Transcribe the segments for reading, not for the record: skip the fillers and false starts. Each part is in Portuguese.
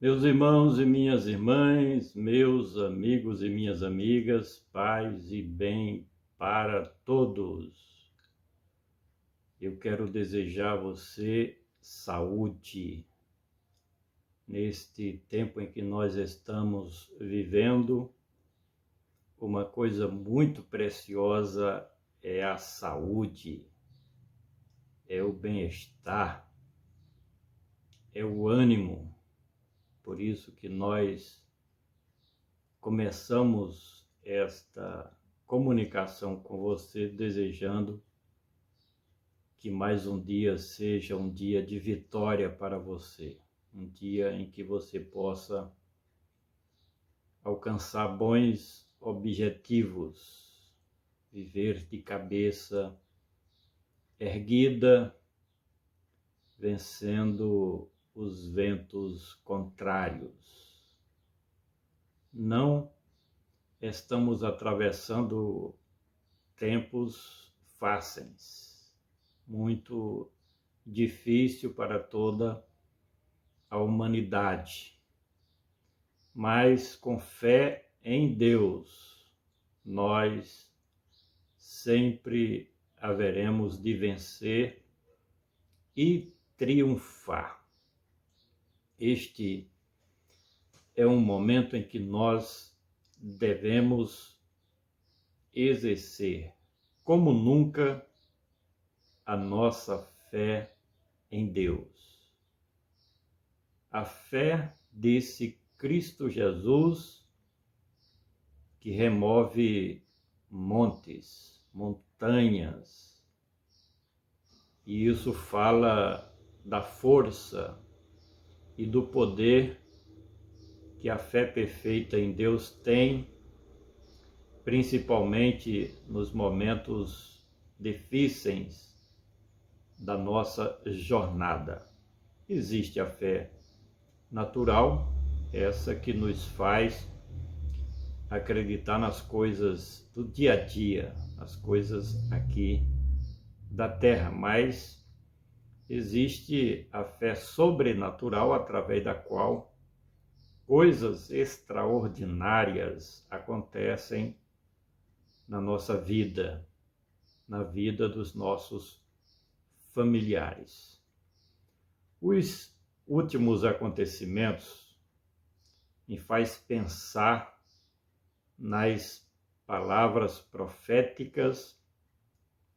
Meus irmãos e minhas irmãs, meus amigos e minhas amigas, paz e bem para todos. Eu quero desejar a você saúde neste tempo em que nós estamos vivendo. Uma coisa muito preciosa é a saúde, é o bem-estar, é o ânimo. Por isso que nós começamos esta comunicação com você desejando que mais um dia seja um dia de vitória para você, um dia em que você possa alcançar bons objetivos, viver de cabeça erguida, vencendo os ventos contrários. Não estamos atravessando tempos fáceis, muito difícil para toda a humanidade. Mas com fé em Deus, nós sempre haveremos de vencer e triunfar. Este é um momento em que nós devemos exercer, como nunca, a nossa fé em Deus. A fé desse Cristo Jesus que remove montes, montanhas. E isso fala da força e do poder que a fé perfeita em Deus tem, principalmente nos momentos difíceis da nossa jornada. Existe a fé natural, essa que nos faz acreditar nas coisas do dia a dia, as coisas aqui da terra, mas existe a fé sobrenatural através da qual coisas extraordinárias acontecem na nossa vida, na vida dos nossos familiares. Os últimos acontecimentos me faz pensar nas palavras proféticas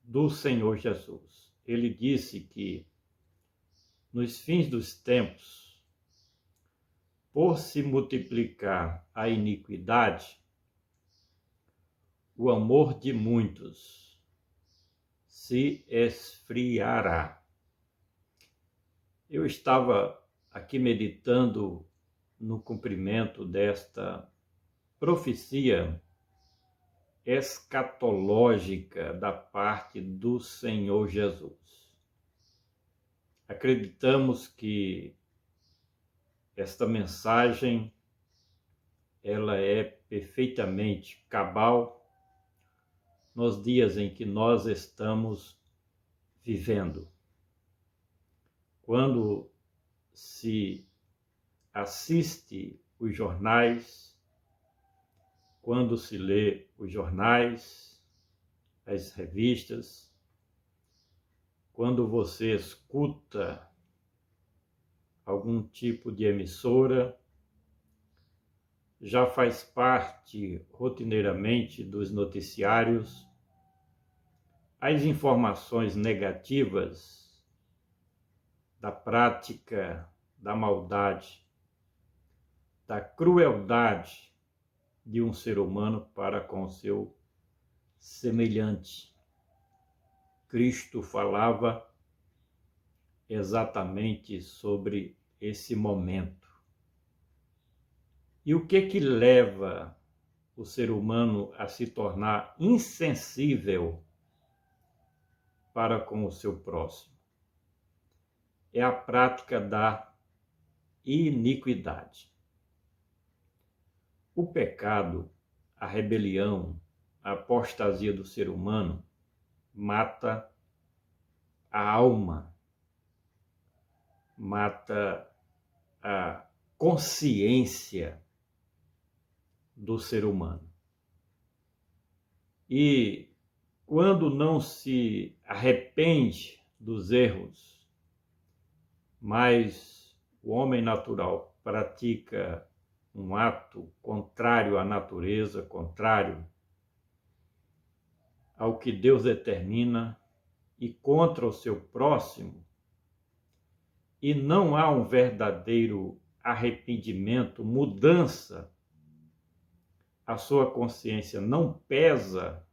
do Senhor Jesus. Ele disse que nos fins dos tempos, por se multiplicar a iniquidade, o amor de muitos se esfriará. Eu estava aqui meditando no cumprimento desta profecia escatológica da parte do Senhor Jesus. Acreditamos que esta mensagem ela é perfeitamente cabal nos dias em que nós estamos vivendo. Quando se assiste os jornais, quando se lê os jornais, as revistas, quando você escuta algum tipo de emissora, já faz parte rotineiramente dos noticiários as informações negativas da prática da maldade, da crueldade de um ser humano para com seu semelhante. Cristo falava exatamente sobre esse momento. E o que leva o ser humano a se tornar insensível para com o seu próximo? É a prática da iniquidade. O pecado, a rebelião, a apostasia do ser humano mata a alma, mata a consciência do ser humano. E quando não se arrepende dos erros, mas o homem natural pratica um ato contrário à natureza, contrário ao que Deus determina e contra o seu próximo, e não há um verdadeiro arrependimento, mudança, a sua consciência não pesa,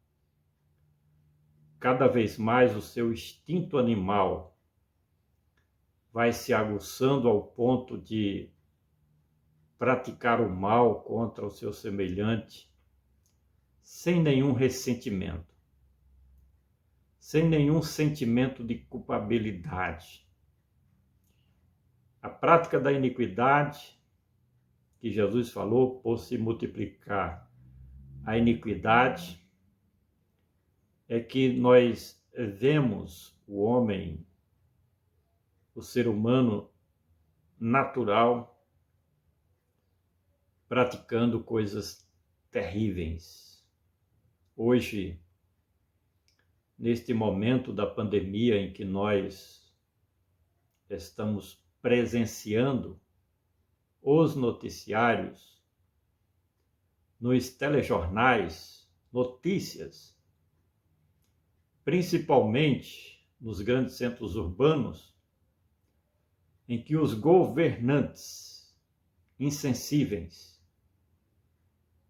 cada vez mais o seu instinto animal vai se aguçando ao ponto de praticar o mal contra o seu semelhante, sem nenhum ressentimento, sem nenhum sentimento de culpabilidade. A prática da iniquidade, que Jesus falou, por se multiplicar a iniquidade, é que nós vemos o homem, o ser humano natural, praticando coisas terríveis. Hoje, neste momento da pandemia em que nós estamos presenciando os noticiários, nos telejornais, notícias, principalmente nos grandes centros urbanos, em que os governantes insensíveis,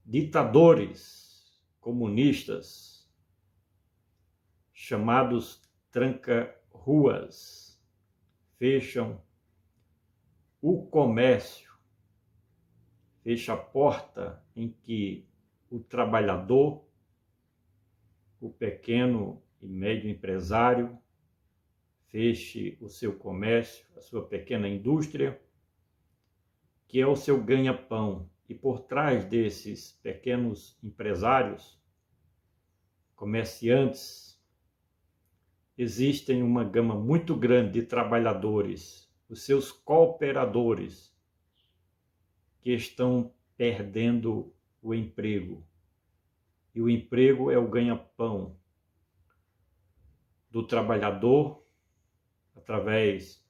ditadores comunistas, chamados tranca-ruas, fecham o comércio, fecha a porta em que o trabalhador, o pequeno e médio empresário, feche o seu comércio, a sua pequena indústria, que é o seu ganha-pão. E por trás desses pequenos empresários, comerciantes, existem uma gama muito grande de trabalhadores, os seus cooperadores, que estão perdendo o emprego. E o emprego é o ganha-pão do trabalhador, através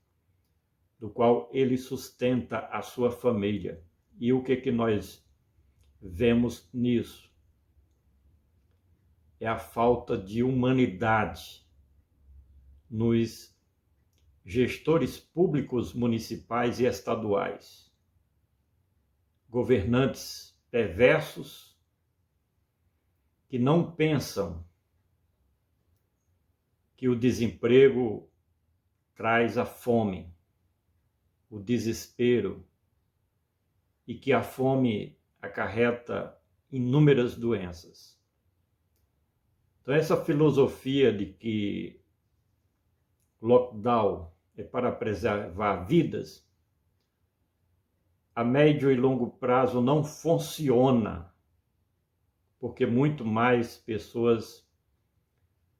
do qual ele sustenta a sua família. E o que nós vemos nisso? É a falta de humanidade nos gestores públicos municipais e estaduais. Governantes perversos que não pensam que o desemprego traz a fome, o desespero, e que a fome acarreta inúmeras doenças. Então, essa filosofia de que lockdown é para preservar vidas, a médio e longo prazo não funciona, porque muito mais pessoas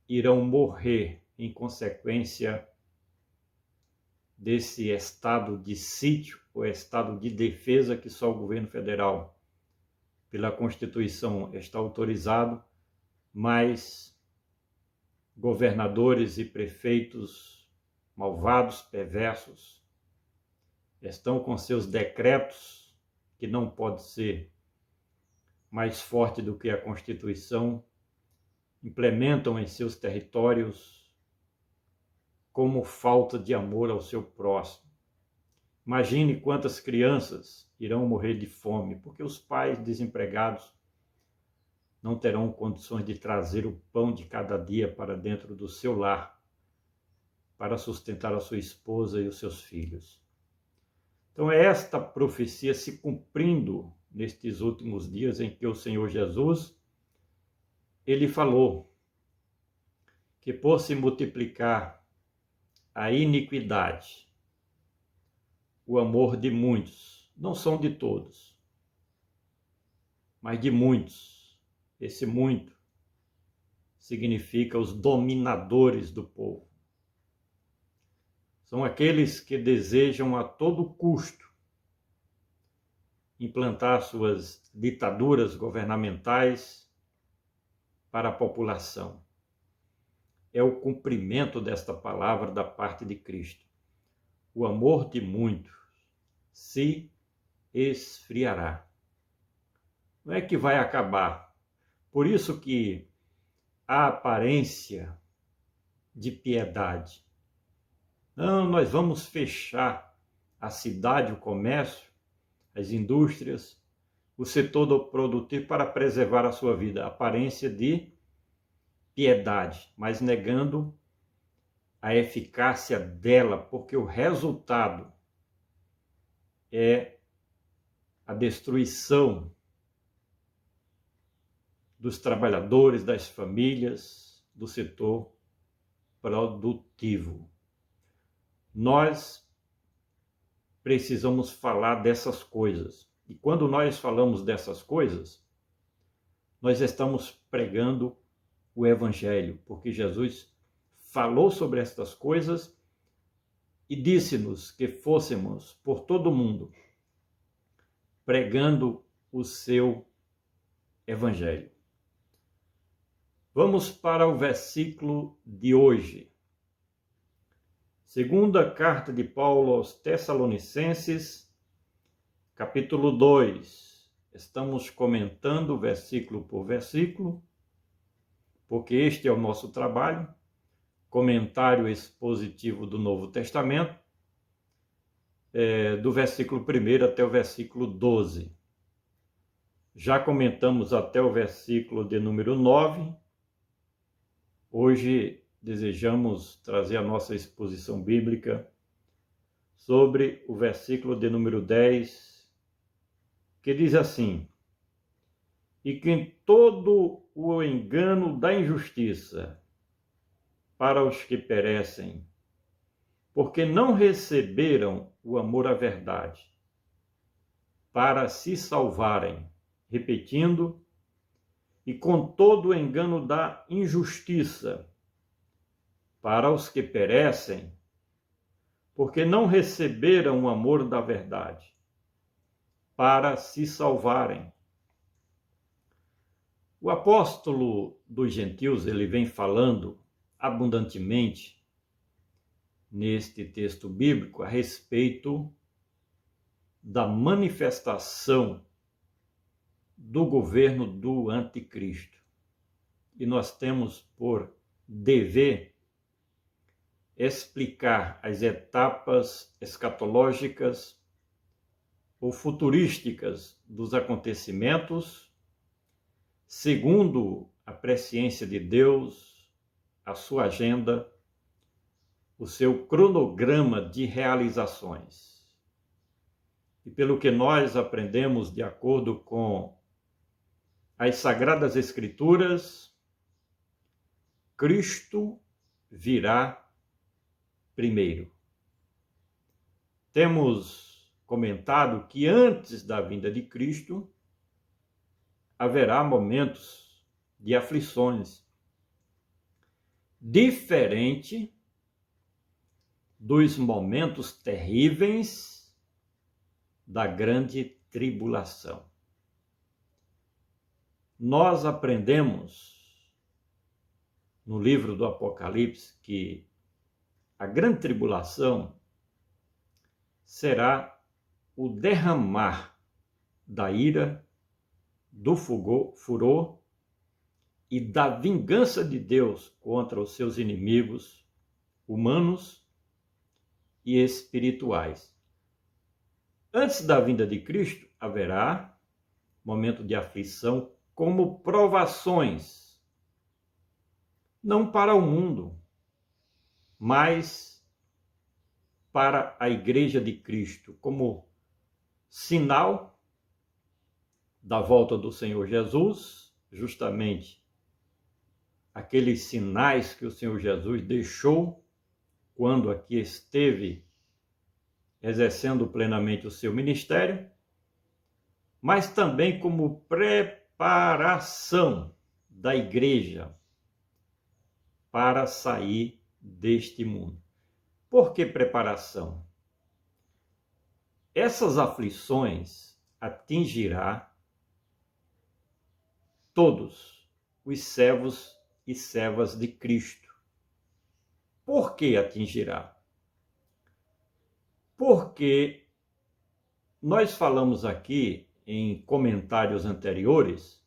irão morrer em consequência desse estado de sítio, ou estado de defesa que só o governo federal, pela Constituição, está autorizado, mas governadores e prefeitos malvados, perversos, estão com seus decretos, que não pode ser mais forte do que a Constituição, implementam em seus territórios como falta de amor ao seu próximo. Imagine quantas crianças irão morrer de fome, porque os pais desempregados não terão condições de trazer o pão de cada dia para dentro do seu lar, para sustentar a sua esposa e os seus filhos. Então é esta profecia se cumprindo nestes últimos dias em que o Senhor Jesus, ele falou que por se multiplicar a iniquidade, o amor de muitos, não são de todos, mas de muitos. Esse muito significa os dominadores do povo. São aqueles que desejam a todo custo implantar suas ditaduras governamentais para a população. É o cumprimento desta palavra da parte de Cristo. O amor de muitos se esfriará. Não é que vai acabar. Por isso que a aparência de piedade. Não, nós vamos fechar a cidade, o comércio, as indústrias, o setor produtivo para preservar a sua vida. Aparência de piedade, mas negando a eficácia dela, porque o resultado é a destruição dos trabalhadores, das famílias, do setor produtivo. Nós precisamos falar dessas coisas. E quando nós falamos dessas coisas, nós estamos pregando o Evangelho, porque Jesus falou sobre estas coisas e disse-nos que fôssemos por todo o mundo pregando o seu Evangelho. Vamos para o versículo de hoje. Segunda carta de Paulo aos Tessalonicenses, capítulo 2. Estamos comentando versículo por versículo, porque este é o nosso trabalho, comentário expositivo do Novo Testamento, do versículo 1 até o versículo 12. Já comentamos até o versículo de número 9. Hoje desejamos trazer a nossa exposição bíblica sobre o versículo de número 10, que diz assim: e que em todo o engano da injustiça para os que perecem, porque não receberam o amor à verdade, para se salvarem, repetindo, e com todo o engano da injustiça para os que perecem, porque não receberam o amor da verdade, para se salvarem. O apóstolo dos gentios, ele vem falando abundantemente neste texto bíblico a respeito da manifestação do governo do anticristo. E nós temos por dever explicar as etapas escatológicas ou futurísticas dos acontecimentos, segundo a presciência de Deus, a sua agenda, o seu cronograma de realizações. E pelo que nós aprendemos de acordo com as Sagradas Escrituras, Cristo virá primeiro. Temos comentado que antes da vinda de Cristo haverá momentos de aflições, diferente dos momentos terríveis da grande tribulação. Nós aprendemos no livro do Apocalipse que a grande tribulação será o derramar da ira, do furor e da vingança de Deus contra os seus inimigos humanos e espirituais. Antes da vinda de Cristo, haverá momento de aflição como provações, não para o mundo, mas para a Igreja de Cristo, como sinal da volta do Senhor Jesus, justamente aqueles sinais que o Senhor Jesus deixou quando aqui esteve exercendo plenamente o seu ministério, mas também como preparação da igreja para sair deste mundo. Por que preparação? Essas aflições, atingirá todos os servos e servas de Cristo. Por que atingirá? Porque nós falamos aqui em comentários anteriores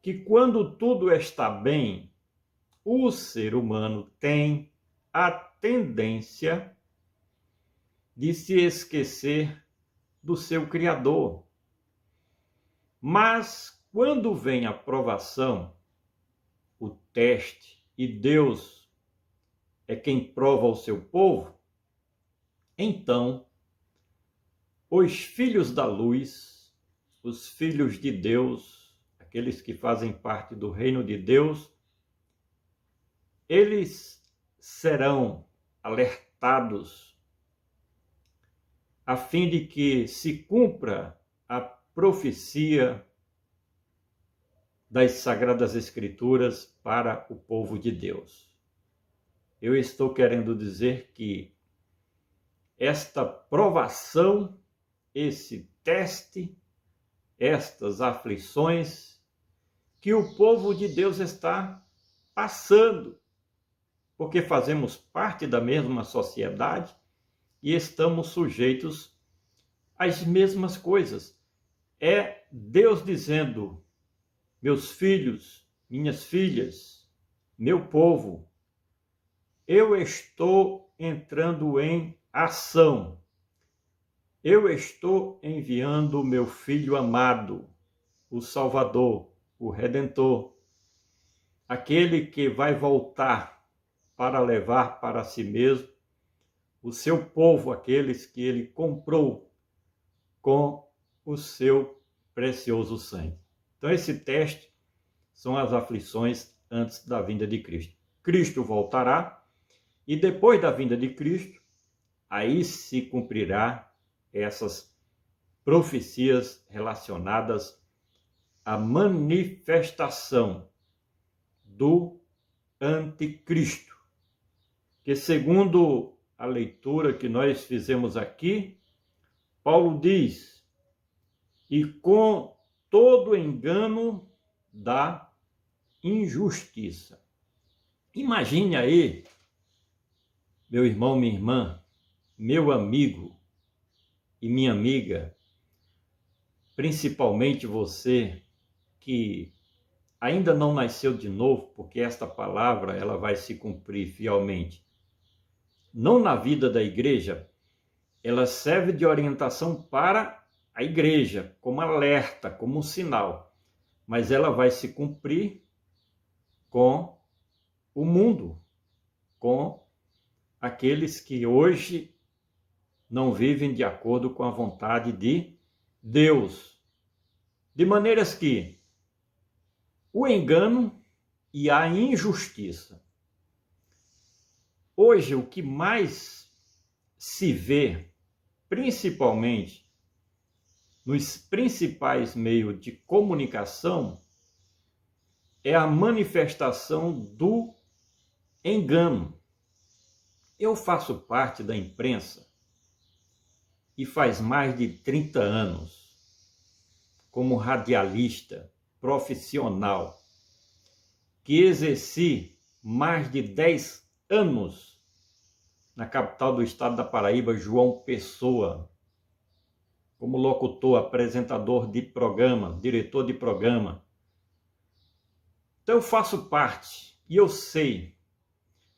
que quando tudo está bem, o ser humano tem a tendência de se esquecer do seu Criador. Mas quando vem a provação, o teste, e Deus é quem prova o seu povo, então os filhos da luz, os filhos de Deus, aqueles que fazem parte do reino de Deus, eles serão alertados a fim de que se cumpra a profecia das Sagradas Escrituras para o povo de Deus. Eu estou querendo dizer que esta provação, esse teste, estas aflições que o povo de Deus está passando, porque fazemos parte da mesma sociedade e estamos sujeitos às mesmas coisas. É Deus dizendo: meus filhos, minhas filhas, meu povo, eu estou entrando em ação. Eu estou enviando o meu Filho amado, o Salvador, o Redentor, aquele que vai voltar para levar para si mesmo o seu povo, aqueles que ele comprou com o seu precioso sangue. Então, esse teste são as aflições antes da vinda de Cristo. Cristo voltará e depois da vinda de Cristo, aí se cumprirá essas profecias relacionadas à manifestação do anticristo, que segundo a leitura que nós fizemos aqui, Paulo diz: e com todo engano da injustiça. Imagine aí, meu irmão, minha irmã, meu amigo e minha amiga, principalmente você que ainda não nasceu de novo, porque esta palavra ela vai se cumprir fielmente. Não na vida da igreja, ela serve de orientação para a igreja, como alerta, como um sinal, mas ela vai se cumprir com o mundo, com aqueles que hoje não vivem de acordo com a vontade de Deus. De maneiras que o engano e a injustiça. Hoje, o que mais se vê, principalmente nos principais meios de comunicação, é a manifestação do engano. Eu faço parte da imprensa e faz mais de 30 anos, como radialista profissional, que exerci mais de 10 anos na capital do estado da Paraíba, João Pessoa, como locutor, apresentador de programa, diretor de programa. Então eu faço parte e eu sei.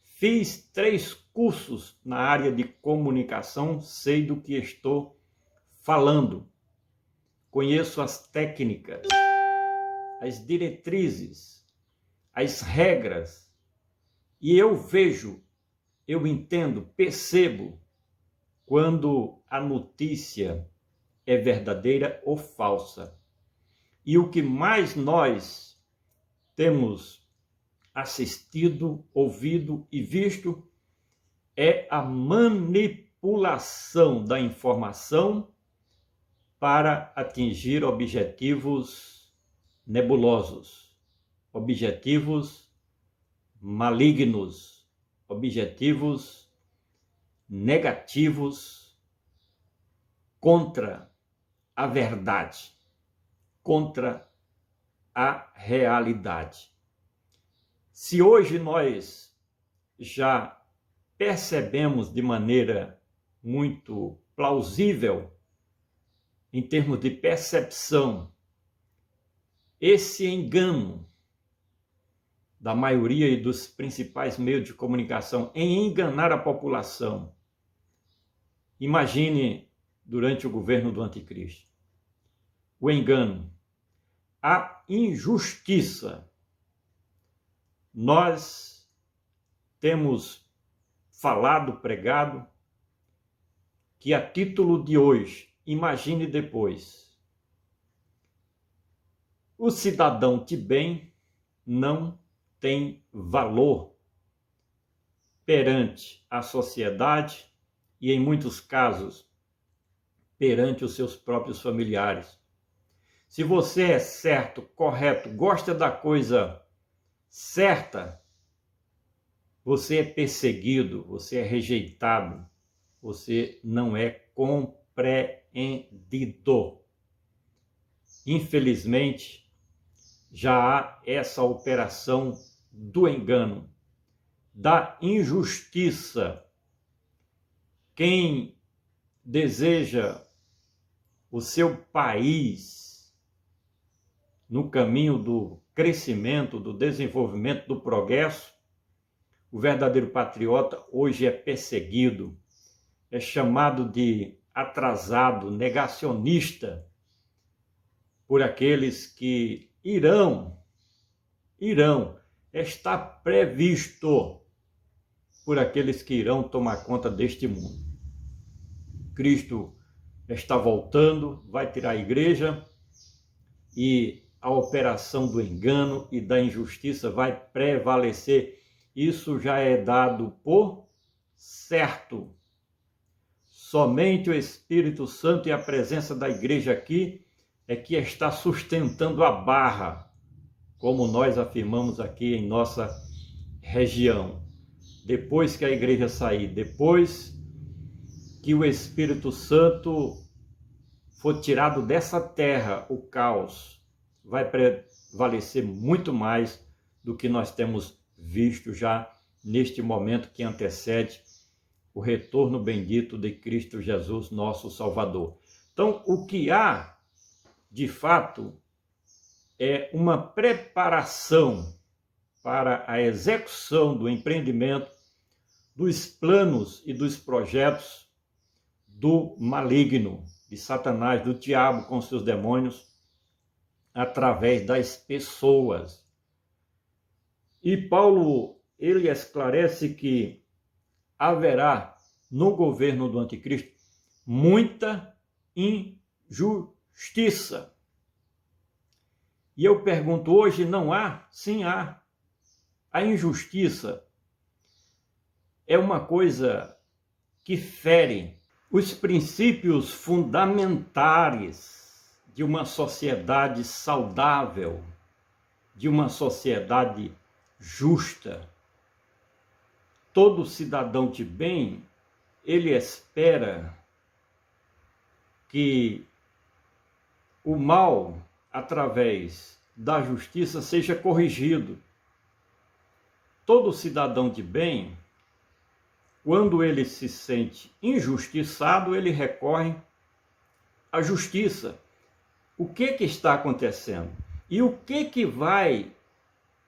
Fiz 3 cursos na área de comunicação, sei do que estou falando. Conheço as técnicas, as diretrizes, as regras. E eu vejo, eu entendo, percebo quando a notícia é verdadeira ou falsa. E o que mais nós temos assistido, ouvido e visto é a manipulação da informação para atingir objetivos nebulosos, objetivos malignos, objetivos negativos contra a verdade, contra a realidade. Se hoje nós já percebemos de maneira muito plausível, em termos de percepção, esse engano da maioria e dos principais meios de comunicação em enganar a população, imagine durante o governo do anticristo. O engano, a injustiça. Nós temos falado, pregado, que a título de hoje, imagine depois, o cidadão de bem não tem valor perante a sociedade e, em muitos casos, perante os seus próprios familiares. Se você é certo, correto, gosta da coisa certa, você é perseguido, você é rejeitado, você não é compreendido. Infelizmente, já há essa operação do engano, da injustiça. Quem deseja o seu país no caminho do crescimento, do desenvolvimento, do progresso, o verdadeiro patriota hoje é perseguido, é chamado de atrasado, negacionista, por aqueles que está previsto por aqueles que irão tomar conta deste mundo. Cristo está voltando, vai tirar a igreja e a operação do engano e da injustiça vai prevalecer. Isso já é dado por certo. Somente o Espírito Santo e a presença da igreja aqui é que está sustentando a barra, como nós afirmamos aqui em nossa região. Depois que a igreja sair, depois que o Espírito Santo for tirado dessa terra, o caos vai prevalecer muito mais do que nós temos visto já neste momento que antecede o retorno bendito de Cristo Jesus, nosso Salvador. Então, o que há, de fato, é uma preparação para a execução do empreendimento, dos planos e dos projetos do maligno, de Satanás, do diabo com seus demônios, através das pessoas. E Paulo, ele esclarece que haverá no governo do anticristo muita injustiça. E eu pergunto, hoje não há? Sim, há. A injustiça é uma coisa que fere os princípios fundamentares de uma sociedade saudável, de uma sociedade justa. Todo cidadão de bem, ele espera que o mal, através da justiça, seja corrigido. Todo cidadão de bem, quando ele se sente injustiçado, ele recorre à justiça. O que está acontecendo? E o que vai,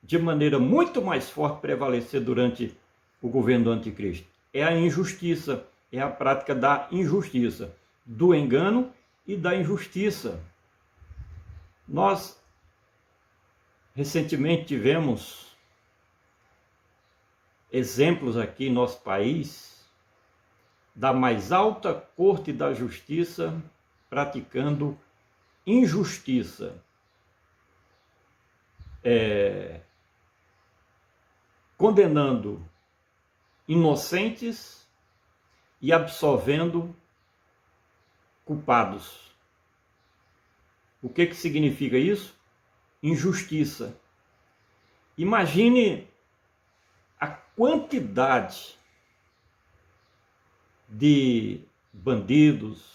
de maneira muito mais forte, prevalecer durante o governo do anticristo? É a injustiça, é a prática da injustiça, do engano e da injustiça. Nós, recentemente, tivemos exemplos aqui em nosso país da mais alta corte da justiça praticando injustiça, condenando inocentes e absolvendo culpados. O que significa isso? Injustiça. Imagine a quantidade de bandidos,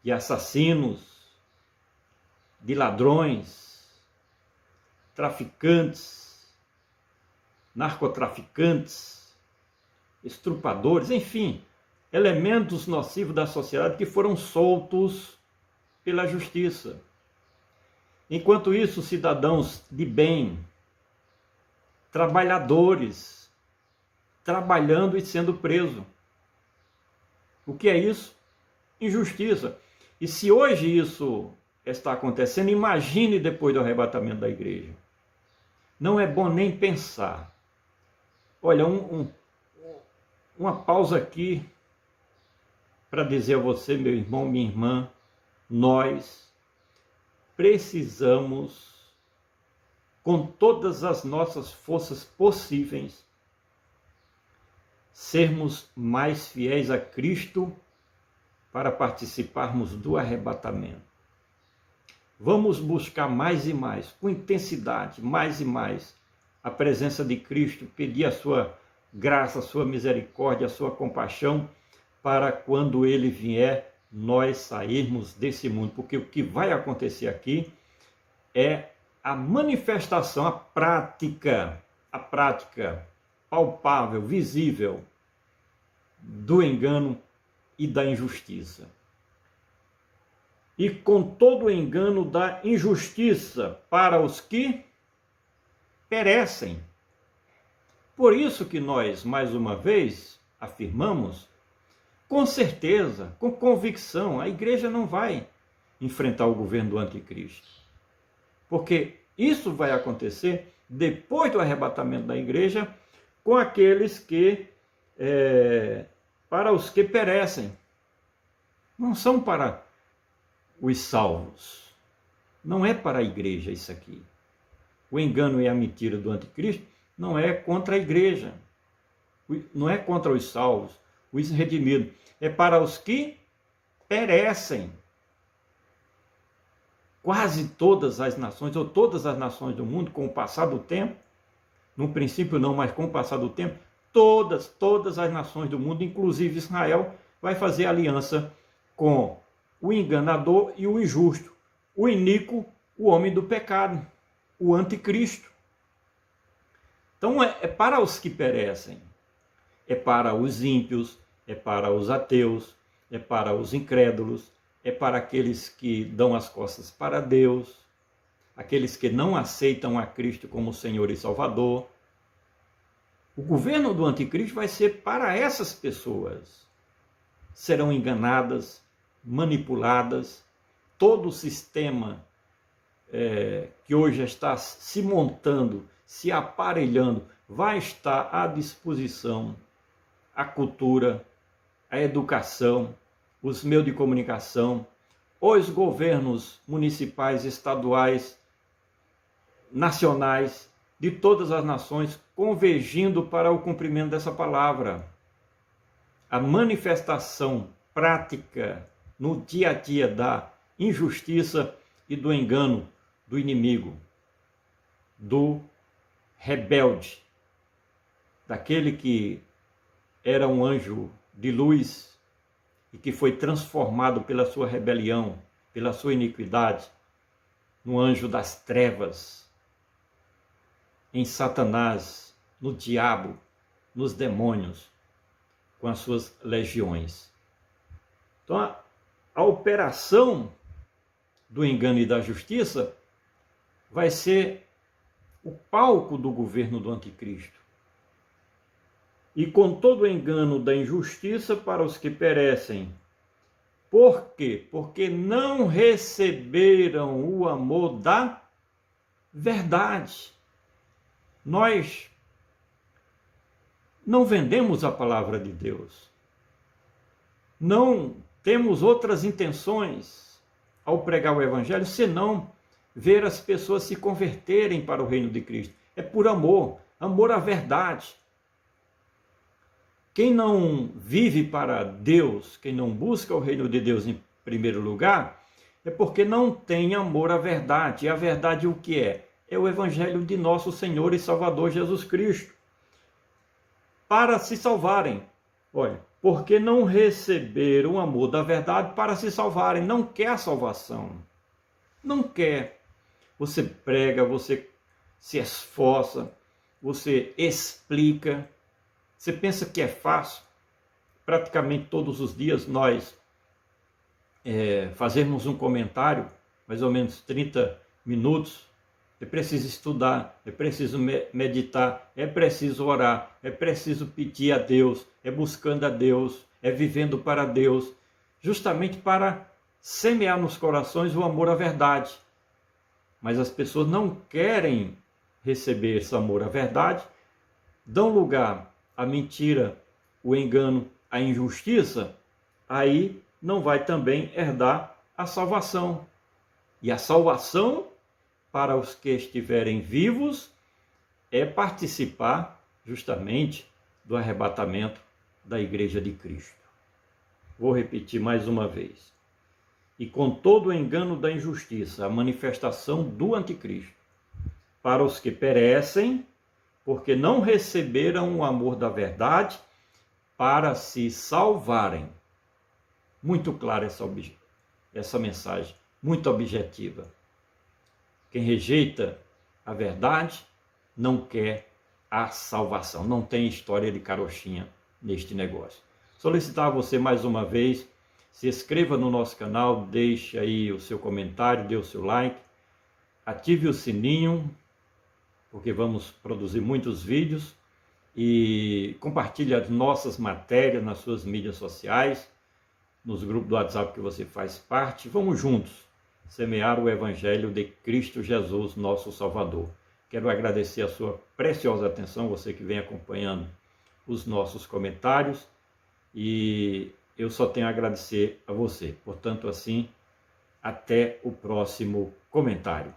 de assassinos, de ladrões, traficantes, narcotraficantes, estrupadores, enfim, elementos nocivos da sociedade que foram soltos pela justiça. Enquanto isso, cidadãos de bem, trabalhadores, trabalhando e sendo presos. O que é isso? Injustiça. E se hoje isso está acontecendo, imagine depois do arrebatamento da igreja. Não é bom nem pensar. Olha, uma pausa aqui para dizer a você, meu irmão, minha irmã, nós precisamos, com todas as nossas forças possíveis, sermos mais fiéis a Cristo para participarmos do arrebatamento. Vamos buscar mais e mais, com intensidade, mais e mais, a presença de Cristo, pedir a sua graça, a sua misericórdia, a sua compaixão, para quando Ele vier, nós sairmos desse mundo. Porque o que vai acontecer aqui é a manifestação, a prática palpável, visível, do engano e da injustiça. E com todo o engano da injustiça para os que perecem. Por isso que nós, mais uma vez, afirmamos, com certeza, com convicção, a igreja não vai enfrentar o governo do anticristo. Porque isso vai acontecer depois do arrebatamento da igreja com aqueles que, para os que perecem. Não são para os salvos. Não é para a igreja isso aqui. O engano e a mentira do anticristo não é contra a igreja. Não é contra os salvos, os redimidos. É para os que perecem. Quase todas as nações, ou todas as nações do mundo, com o passar do tempo, no princípio não, mas com o passar do tempo, todas as nações do mundo, inclusive Israel, vai fazer aliança com o enganador e o injusto, o iníquo, o homem do pecado, o anticristo. Então é para os que perecem, é para os ímpios, é para os ateus, é para os incrédulos, é para aqueles que dão as costas para Deus, aqueles que não aceitam a Cristo como Senhor e Salvador. O governo do anticristo vai ser para essas pessoas. Serão enganadas, manipuladas, todo o sistema que hoje está se montando, se aparelhando, vai estar à disposição a cultura, a educação, os meios de comunicação, os governos municipais, estaduais, nacionais, de todas as nações, convergindo para o cumprimento dessa palavra. A manifestação prática no dia a dia da injustiça e do engano do inimigo, do rebelde, daquele que era um anjo de luz e que foi transformado pela sua rebelião, pela sua iniquidade, no anjo das trevas, em Satanás, no diabo, nos demônios, com as suas legiões. Então, a operação do engano e da justiça vai ser o palco do governo do anticristo. E com todo o engano da injustiça para os que perecem. Por quê? Porque não receberam o amor da verdade. Nós não vendemos a palavra de Deus. Não temos outras intenções ao pregar o evangelho, senão ver as pessoas se converterem para o reino de Cristo. É por amor, amor à verdade. Quem não vive para Deus, quem não busca o reino de Deus em primeiro lugar, é porque não tem amor à verdade. E a verdade o que é? É o evangelho de nosso Senhor e Salvador Jesus Cristo. Para se salvarem, Olha, porque não receberam o amor da verdade para se salvarem. Não quer a salvação. Não quer. Você prega, você se esforça, você explica. Você pensa que é fácil? Praticamente todos os dias nós fazemos um comentário, mais ou menos 30 minutos. É preciso estudar, é preciso meditar, é preciso orar, é preciso pedir a Deus, é buscando a Deus, é vivendo para Deus, justamente para semear nos corações o amor à verdade. Mas as pessoas não querem receber esse amor à verdade, dão lugar à mentira, o engano, à injustiça, aí não vai também herdar a salvação. E a salvação para os que estiverem vivos é participar justamente do arrebatamento da Igreja de Cristo. Vou repetir mais uma vez. E com todo o engano da injustiça, a manifestação do anticristo, para os que perecem, porque não receberam o amor da verdade para se salvarem. Muito clara essa mensagem, muito objetiva. Quem rejeita a verdade não quer a salvação. Não tem história de carochinha neste negócio. Solicitar a você mais uma vez, se inscreva no nosso canal, deixe aí o seu comentário, dê o seu like, ative o sininho, porque vamos produzir muitos vídeos, e compartilhe as nossas matérias nas suas mídias sociais, nos grupos do WhatsApp que você faz parte. Vamos juntos semear o Evangelho de Cristo Jesus, nosso Salvador. Quero agradecer a sua preciosa atenção, você que vem acompanhando os nossos comentários, e eu só tenho a agradecer a você. Portanto, assim, até o próximo comentário.